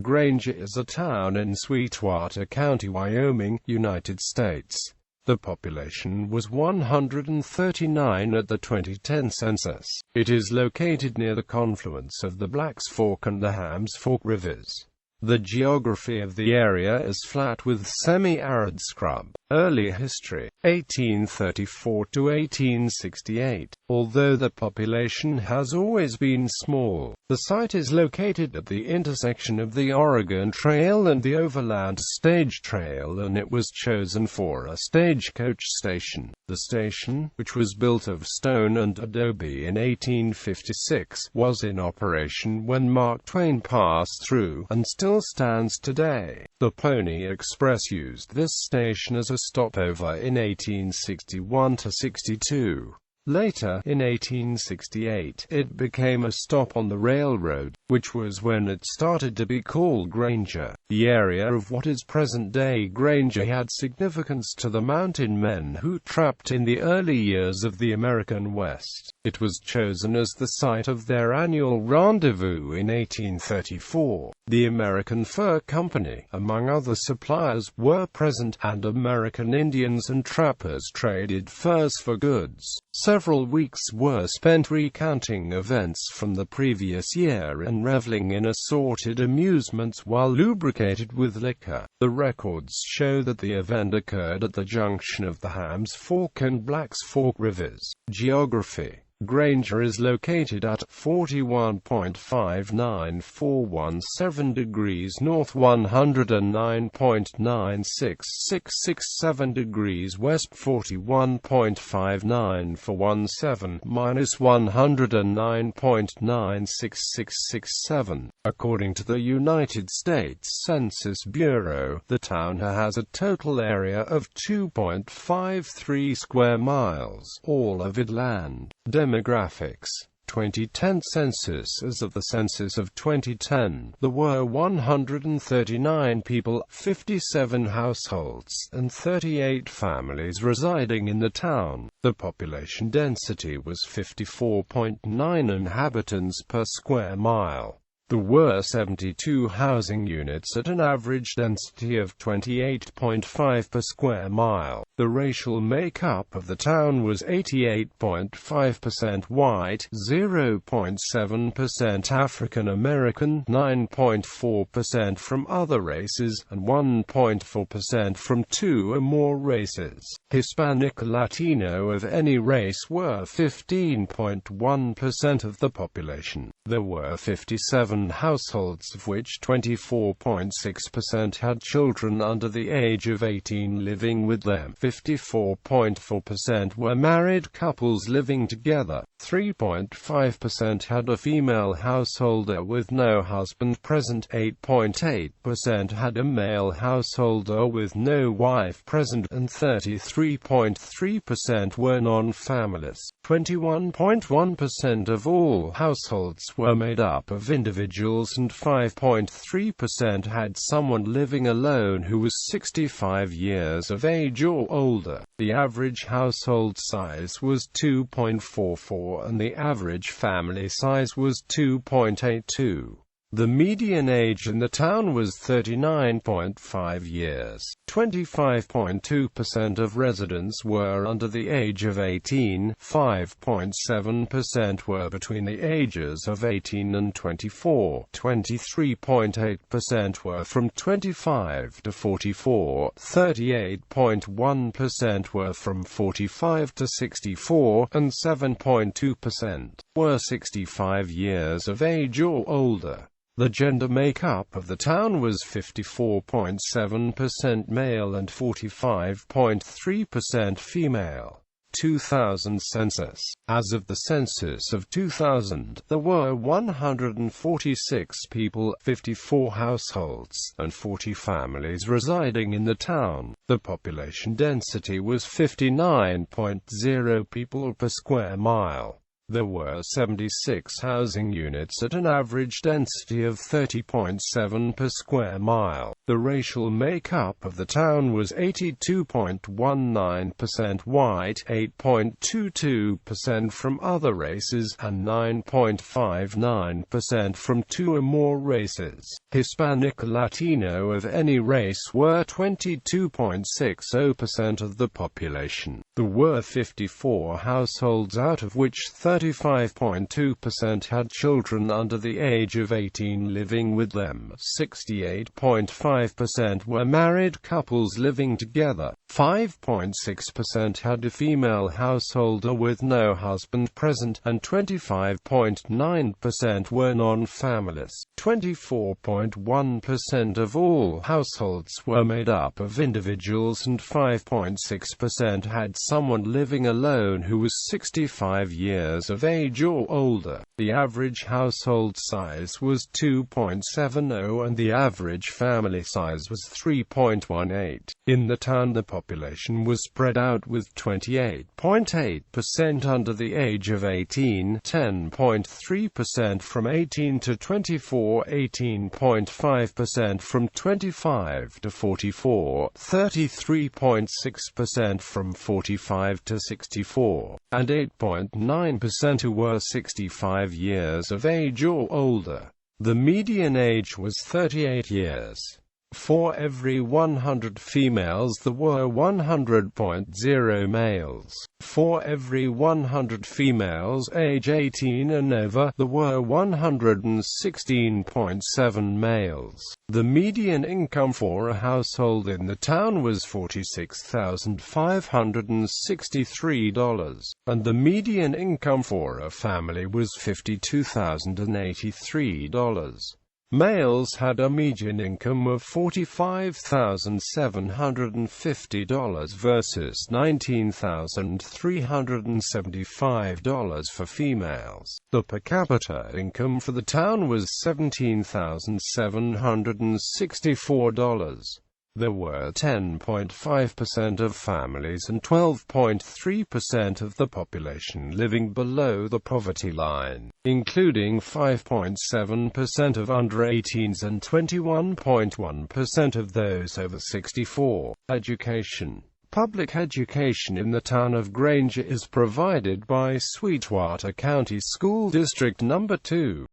Granger is a town in Sweetwater County, Wyoming, United States. The population was 139 at the 2010 census. It is located near the confluence of the Blacks Fork and the Hams Fork rivers. The geography of the area is flat with semi-arid scrub. Early history, 1834 to 1868. Although the population has always been small, the site is located at the intersection of the Oregon Trail and the Overland Stage Trail, and it was chosen for a stagecoach station. The station, which was built of stone and adobe in 1856, was in operation when Mark Twain passed through, and still stands today. The Pony Express used this station as a stopover in 1861 to 62. Later, in 1868, it became a stop on the railroad, which was when it started to be called Granger. The area of what is present-day Granger had significance to the mountain men who trapped in the early years of the American West. It was chosen as the site of their annual rendezvous in 1834. The American Fur Company, among other suppliers, were present, and American Indians and trappers traded furs for goods. Several weeks were spent recounting events from the previous year and reveling in assorted amusements while lubricated with liquor. The records show that the event occurred at the junction of the Hams Fork and Blacks Fork rivers. Geography. Granger is located at 41.59417 degrees north, 109.96667 degrees west, 41.59417 minus 109.96667. According to the United States Census Bureau, the town has a total area of 2.53 square miles, all of it land. Demographics. 2010 census. As of the census of 2010, there were 139 people, 57 households, and 38 families residing in the town. The population density was 54.9 inhabitants per square mile. There were 72 housing units at an average density of 28.5 per square mile. The racial makeup of the town was 88.5% white, 0.7% African American, 9.4% from other races, and 1.4% from two or more races. Hispanic or Latino of any race were 15.1% of the population. There were 57 households, of which 24.6% had children under the age of 18 living with them. 54.4% were married couples living together. 3.5% had a female householder with no husband present. 8.8% had a male householder with no wife present, and 33.3% were non-families. 21.1% of all households were made up of individuals, and 5.3% had someone living alone who was 65 years of age or older. The average household size was 2.44 and the average family size was 2.82. The median age in the town was 39.5 years. 25.2% of residents were under the age of 18, 5.7% were between the ages of 18 and 24, 23.8% were from 25 to 44, 38.1% were from 45 to 64, and 7.2% were 65 years of age or older. The gender makeup of the town was 54.7% male and 45.3% female. 2000 census. As of the census of 2000, there were 146 people, 54 households, and 40 families residing in the town. The population density was 59.0 people per square mile. There were 76 housing units at an average density of 30.7 per square mile. The racial makeup of the town was 82.19% white, 8.22% from other races, and 9.59% from two or more races. Hispanic or Latino of any race were 22.60% of the population. There were 54 households, out of which 35.2% had children under the age of 18 living with them. 68.5% were married couples living together. 5.6% had a female householder with no husband present, and 25.9% were non-families. 24.1% of all households were made up of individuals, and 5.6% had someone living alone who was 65 years of age or older. The average household size was 2.70 and the average family size was 3.18. In the town, the population was spread out, with 28.8% under the age of 18, 10.3% from 18 to 24, 18.5% from 25 to 44, 33.6% from 45 to 64, and 8.9% who were 65 years of age or older. The median age was 38 years. For every 100 females there were 100.0 males. For every 100 females age 18 and over, there were 116.7 males. The median income for a household in the town was $46,563, and the median income for a family was $52,083. Males had a median income of $45,750 versus $19,375 for females. The per capita income for the town was $17,764. There were 10.5% of families and 12.3% of the population living below the poverty line, including 5.7% of under-18s and 21.1% of those over 64. Education. Public education in the town of Granger is provided by Sweetwater County School District No. 2.